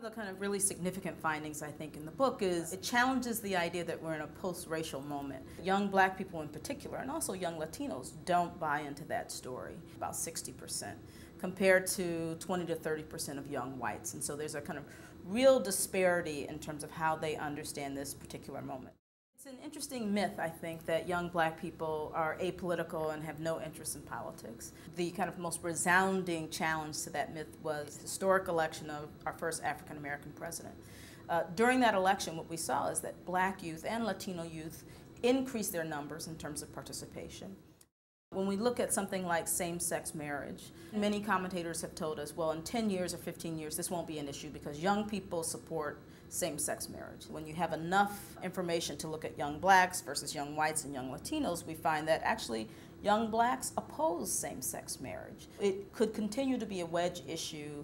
One of the kind of really significant findings, I think, in the book is it challenges the idea that we're in a post-racial moment. Young black people in particular, and also young Latinos, don't buy into that story, about 60%, compared to 20 to 30% of young whites. And so there's a kind of real disparity in terms of how they understand this particular moment. It's an interesting myth, I think, that young black people are apolitical and have no interest in politics. The kind of most resounding challenge to that myth was the historic election of our first African American president. During that election, what we saw is that black youth and Latino youth increased their numbers in terms of participation. When we look at something like same-sex marriage, many commentators have told us, well, in 10 years or 15 years, this won't be an issue because young people support same-sex marriage. When you have enough information to look at young blacks versus young whites and young Latinos, we find that actually young blacks oppose same-sex marriage. It could continue to be a wedge issue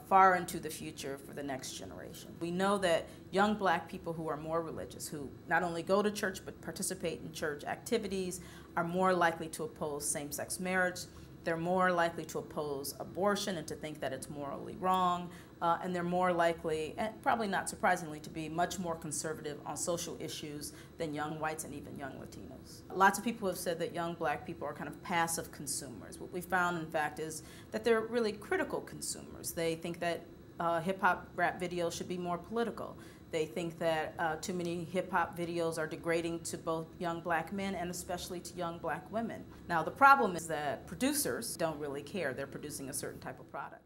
far into the future for the next generation. We know that young black people who are more religious, who not only go to church but participate in church activities, are more likely to oppose same-sex marriage. They're more likely to oppose abortion and to think that it's morally wrong. And they're more likely, and probably not surprisingly, to be much more conservative on social issues than young whites and even young Latinos. Lots of people have said that young black people are kind of passive consumers. What we found, in fact, is that they're really critical consumers. They think that hip-hop rap videos should be more political. They think that too many hip-hop videos are degrading to both young black men and especially to young black women. Now, the problem is that producers don't really care. They're producing a certain type of product.